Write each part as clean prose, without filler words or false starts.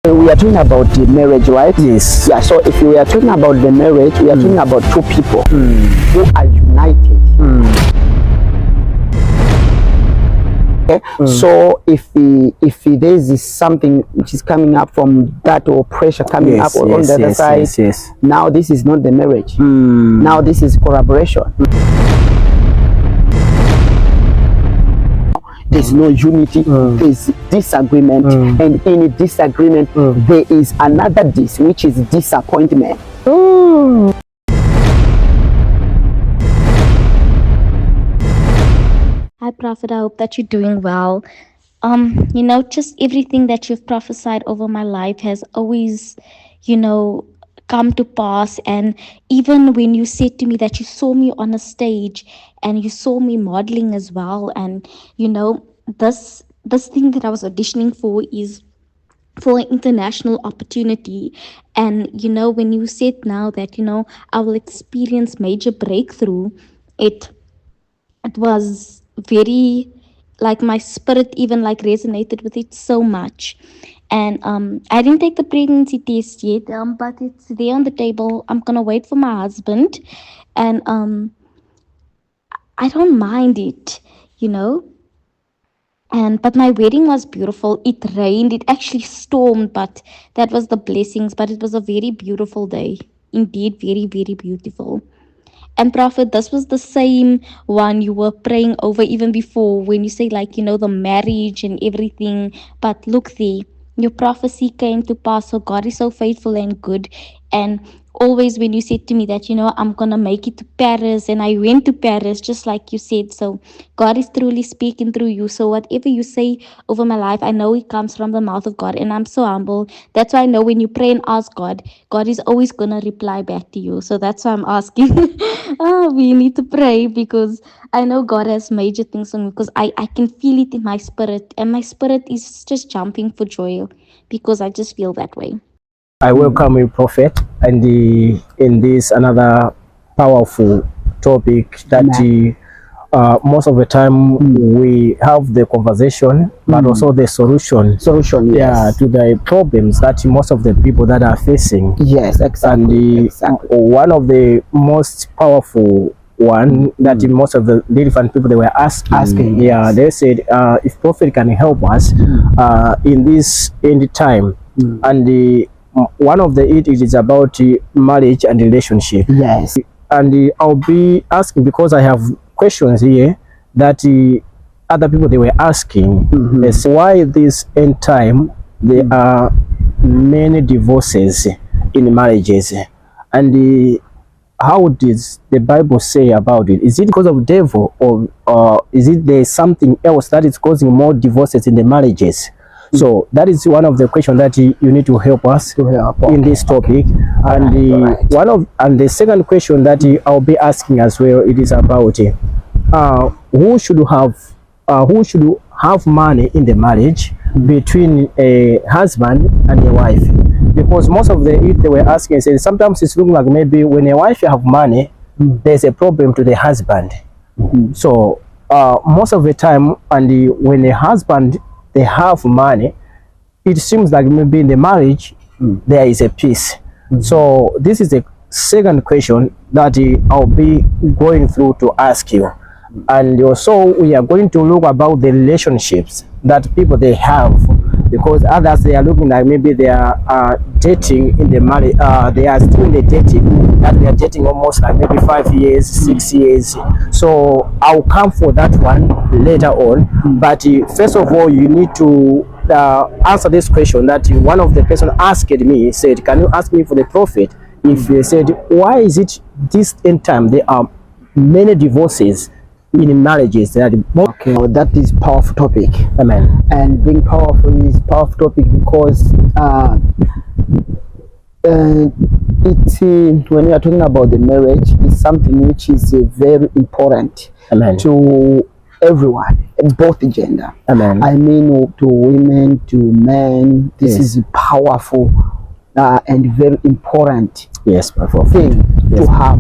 We are talking about the marriage, right? Yes. Yeah, so if we are talking about the marriage, we are talking about two people who are united. Okay? So if there is something which is coming up from that, or pressure coming up on the other side, now this is not the marriage. Now this is collaboration. There's no unity, there's disagreement, and in disagreement there is another which is disappointment. Hi Prophet, I hope that you're doing well. Just everything that you've prophesied over my life has always, come to pass. And even when you said to me that you saw me on a stage and you saw me modeling as well, and this thing that I was auditioning for is for an international opportunity. And when you said now that I will experience major breakthrough, it was very, like, my spirit even like resonated with it so much. And I didn't take the pregnancy test yet, but it's there on the table. I'm gonna wait for my husband. And I don't mind it, you know but my wedding was beautiful. It rained, it actually stormed, but that was the blessings. But it was a very beautiful day, indeed, very, very beautiful. And Prophet, this was the same one you were praying over even before, when you say, like, the marriage and everything. But look there, your prophecy came to pass. So God is so faithful and good. And always when you said to me that, I'm going to make it to Paris, and I went to Paris, just like you said. So God is truly speaking through you. So whatever you say over my life, I know it comes from the mouth of God. And I'm so humble. That's why I know when you pray and ask God, God is always going to reply back to you. So that's why I'm asking. We need to pray, because I know God has major things on me, because I can feel it in my spirit. And my spirit is just jumping for joy, because I just feel that way. I welcome you, Prophet, and in this another powerful topic that most of the time we have the conversation, but also the solution. Yes. To the problems that most of the people that are facing. Yes, exactly. And one of the most powerful one that most of the different people they were asking, they said, if Prophet can help us in this end time, and one of it is about marriage and relationship. Yes. And I'll be asking, because I have questions here that other people they were asking, is why this end time there are many divorces in marriages, and how does the Bible say about it? Is it because of devil, or is it there something else that is causing more divorces in the marriages? So that is one of the questions that you need to help us in this topic. And the second question that I'll be asking as well, it is about who should have money in the marriage between a husband and a wife. Because most of they were asking, say, sometimes it's looking like maybe when a wife have money, there's a problem to the husband. So most of the time, and when a husband they have money, it seems like maybe in the marriage there is a peace. So this is the second question that I'll be going through to ask you. And also we are going to look about the relationships that people they have, because others they are looking like maybe they are dating in the marriage, they are still in the dating, that they are dating almost like maybe 5 years, 6 years. So I'll come for that one later on. But first of all, you need to answer this question that one of the person asked me, said, can you ask me for the Prophet if they said, why is it this end time there are many divorces in marriages? Okay, well, that is powerful topic. Amen. And being powerful is powerful topic because when we are talking about the marriage, it's something which is very important. Amen. To everyone, both gender. Amen. I mean, to women, to men. This is powerful and very important thing to have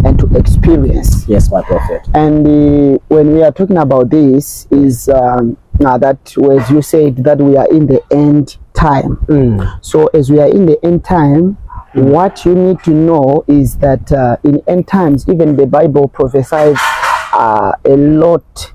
and to experience. Yes, my Prophet. And when we are talking about this, is that, as you said, that we are in the end time. So as we are in the end time, what you need to know is that in end times, even the Bible prophesies a lot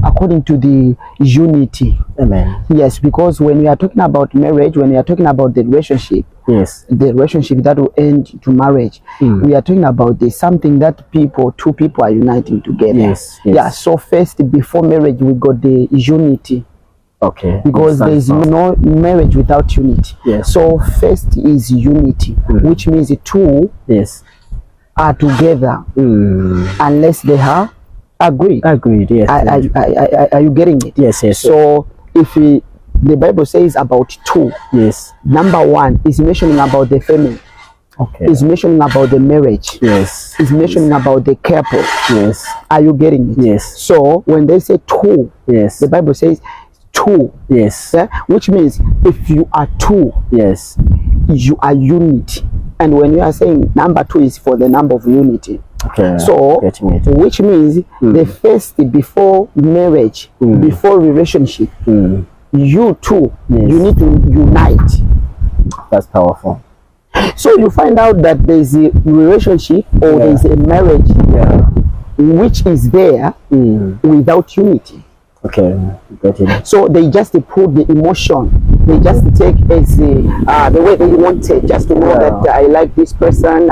according to the unity. Amen. Yes, because when we are talking about marriage, when we are talking about the relationship, yes, the relationship that will end to marriage, we are talking about the something that two people are uniting together. Yes, yeah. So first, before marriage, we got the unity. Okay. Because there is no marriage without unity. Yes. So first is unity, which means the two are together unless they have agreed. Agreed. Yes. Are you getting it? Yes. Yes. So if the Bible says about two, yes, number one is mentioning about the family. Okay. Is mentioning about the marriage. Yes. Is mentioning about the couple. Yes. Are you getting it? Yes. So when they say two, yes, the Bible says two. Yes. Which means if you are two, yes, you are unity. And when you are saying number two is for the number of unity. Okay. So which means the first before marriage, before relationship, you two, you need to unite. That's powerful. So you find out that there is a relationship or there is a marriage which is there without unity. Okay, got it. So they just put the emotion. They just take as the way they want it, just to know that I like this person.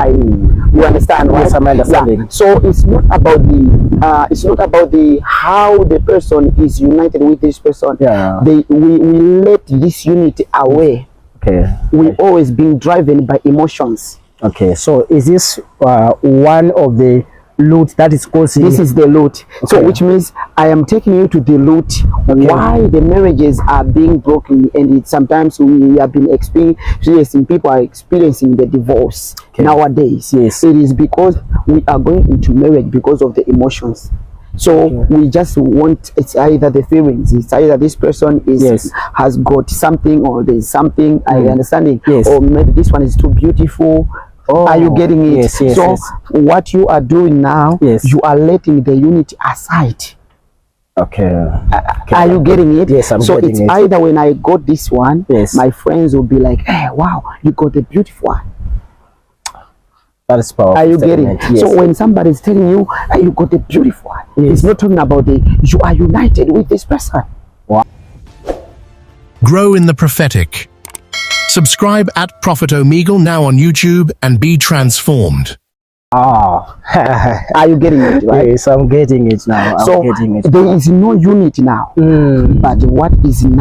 You understand, right? Yes, I'm understanding. Yeah. So it's not about the how the person is united with this person. Yeah. We let this unity away. Okay. We always being driven by emotions. Okay. So is this one of the root that is causing? This is the root. Okay. So which means I am taking you to the root why the marriages are being broken, and sometimes we have been experiencing, people are experiencing the divorce nowadays. Yes, it is because we are going into marriage because of the emotions. So we just want, it's either the feelings, it's either this person is has got something, or there's something I understanding, or maybe this one is too beautiful. Are you getting it? Yes, yes, so what you are doing now, you are letting the unity aside. Okay. Are you getting it? Yes, I'm getting it. So it's either when I got this one, my friends will be like, hey, wow, you got a beautiful one. That is powerful. Are you getting it? Yes. So when somebody is telling you, hey, you got a beautiful one, it's not talking about you are united with this person. Wow. Grow in the prophetic. Subscribe at Prophet Omeagle now on YouTube and be transformed. Are you getting it, right? Yes, I'm getting it now. So there is no unity now. But what is in?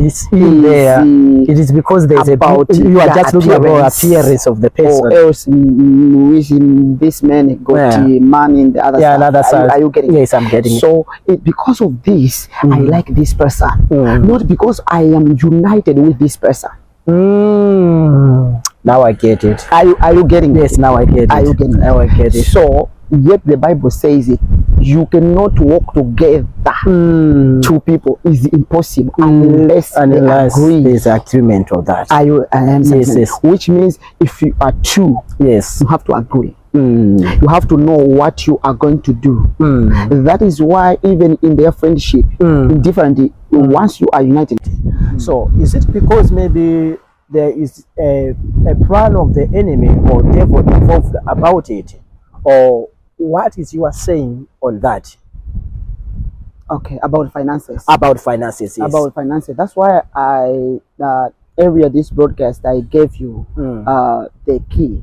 It's in there. It is because there's you are just looking about appearance of the person. Or else wishing this man got man in the other side. Another side. Are you getting it? Yes, I'm getting it. So because of this, I like this person. Not because I am united with this person. Now I get it. Are you getting it? Yes, now I get it. Are you getting it? Now I get it. So yet the Bible says it. You cannot walk together. Two people is impossible unless they agree. There's agreement of that. Are you? Yes. Which means if you are two, you have to agree. You have to know what you are going to do. That is why even in their friendship, differently, once you are united. So is it because maybe there is a plan of the enemy or devil involved about it, or what is you are saying on that? Okay, about finances. About finances, yes. About finances. That's why earlier this broadcast I gave you the key.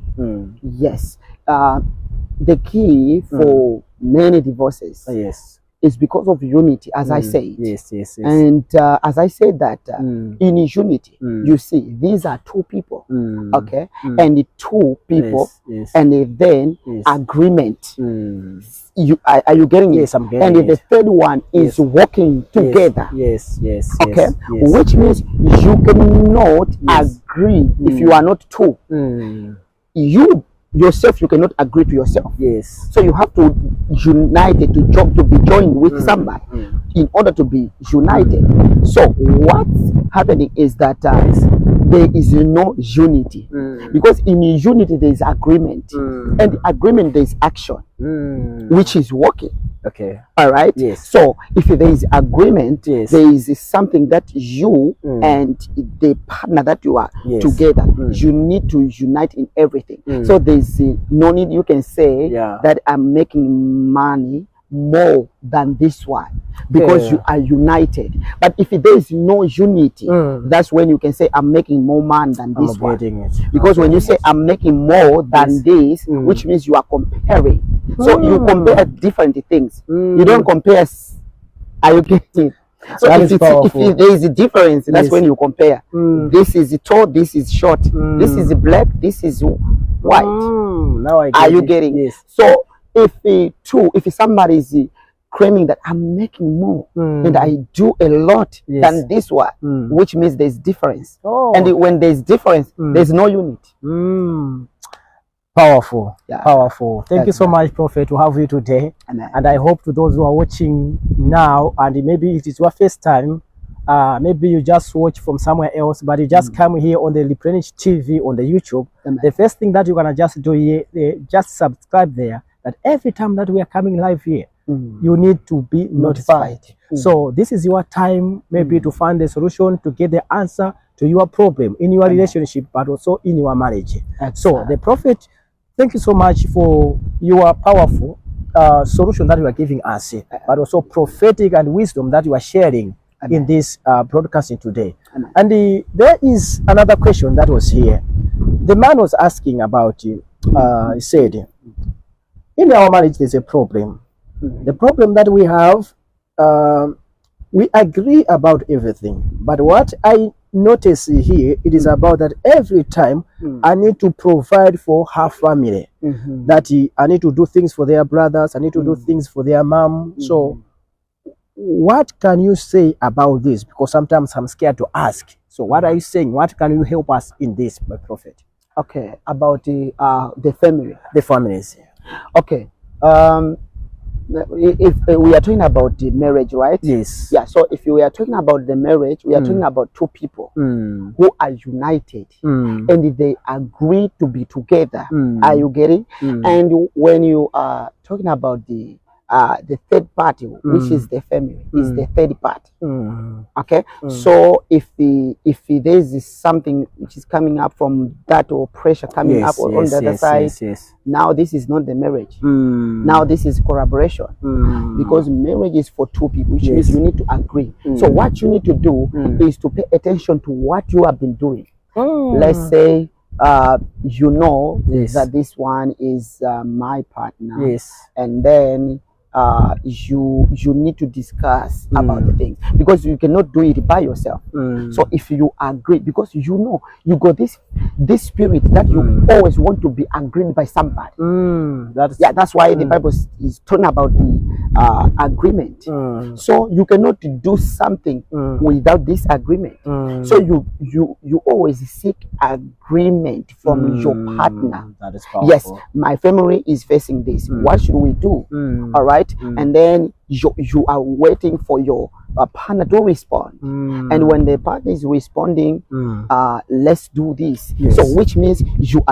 Yes. The key for many divorces is because of unity, as I said. Yes. And as I said that in unity, you see, these are two people, okay, and the two people, and then agreement. Are you getting it? Yes, I'm getting it. And the third one is working together. Yes. Okay, which means you cannot agree if you are not two. You yourself, you cannot agree to yourself. Yes. So you have to unite to be joined with somebody in order to be united. So what's happening is that there is no unity, because in unity there is agreement, and agreement there is action, which is working. Okay. All right. Yes. So if there is agreement, yes, there is something that you and the partner that you are together, you need to unite in everything. So there's no need you can say that I'm making money more than this one because you are united. But if there is no unity, that's when you can say I'm making more money than this one. Because when you say I'm making more than this, which means you are comparing. So you compare different things. You don't compare. Are you getting it? So if there is a difference, that's when you compare. This is tall, this is short. This is black, this is white. Now I get Are you getting it? Yes. So if somebody is claiming that I'm making more and I do a lot than this one, which means there's difference. And when there's difference, there's no unity. Powerful, powerful. Thank you so much, Prophet, to have you today. And I hope to those who are watching now, and maybe it is your first time, maybe you just watch from somewhere else, but you just come here on the Replenish TV on the YouTube. The first thing that you're gonna just do here, just subscribe there. That every time that we are coming live here, you need to be notified. So this is your time, maybe to find a solution, to get the answer to your problem in your relationship, but also in your marriage. So the Prophet, thank you so much for your powerful solution that you are giving us, but also prophetic and wisdom that you are sharing in this broadcasting today. And there is another question that was here. The man was asking about, he said, in our marriage there's a problem. The problem that we have, we agree about everything, but what I notice here, it is about that every time I need to provide for her family, that I need to do things for their brothers, I need to do things for their mom. So what can you say about this? Because sometimes I'm scared to ask. So what are you saying? What can you help us in this, my Prophet? Okay, about the family. The families. Okay. If we are talking about the marriage, right? Yes. Yeah. So if we are talking about the marriage, we are talking about two people who are united and they agree to be together. Are you getting? And when you are talking about the third party, which is the family, is the third party. Okay. So if there is something which is coming up from that, or pressure coming up on the other side, now this is not the marriage. Now this is collaboration, because marriage is for two people, which means you need to agree. So what you need to do is to pay attention to what you have been doing. Let's say you know that this one is my partner, and then you need to discuss about the things, because you cannot do it by yourself. So if you agree, because you know you got this spirit that you always want to be agreed by somebody. That's why the Bible is talking about the agreement. So you cannot do something without this agreement. So you always seek agreement from your partner. That is powerful. Yes, my family is facing this. What should we do? All right. And then you are waiting for your partner to respond. And when the partner is responding, let's do this. So which means you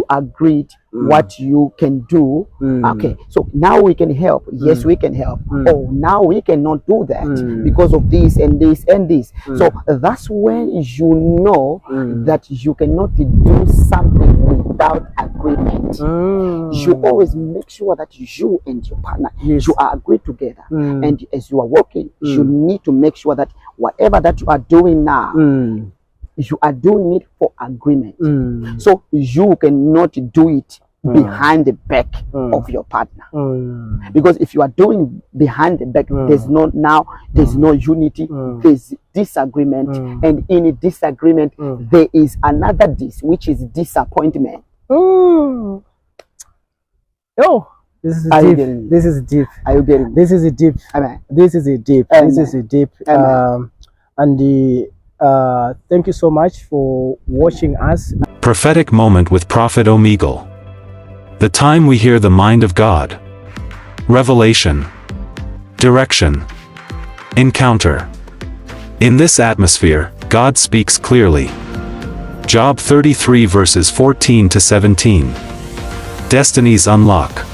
agreed what you can do. Okay, so now we can help. Yes, we can help. Oh, now we cannot do that because of this and this and this. So that's when you know that you cannot do something without agreement. You always make sure that you and your partner, you are agreed together. And as you are working, you need to make sure that whatever that you are doing now, you are doing it for agreement. So you cannot do it behind the back of your partner, because if you are doing behind the back, there's no unity, there's disagreement, and in a disagreement there is another which is disappointment. This is deep. This is deep. Are you getting? This is a deep. Amen. This is a deep. This is a deep. Thank you so much for watching us. Prophetic moment with Prophet Omeagle. The time we hear the mind of God. Revelation. Direction. Encounter. In this atmosphere, God speaks clearly. Job 33 verses 14 to 17. Destinies unlock.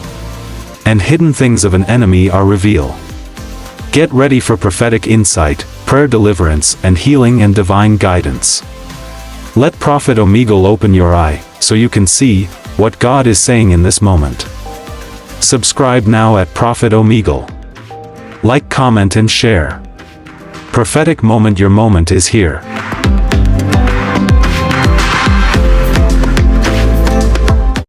and hidden things of an enemy are revealed. Get ready for prophetic insight, prayer deliverance, and healing and divine guidance. Let Prophet Omeagle open your eye, so you can see what God is saying in this moment. Subscribe now at Prophet Omeagle. Like, comment and share. Prophetic moment, your moment is here.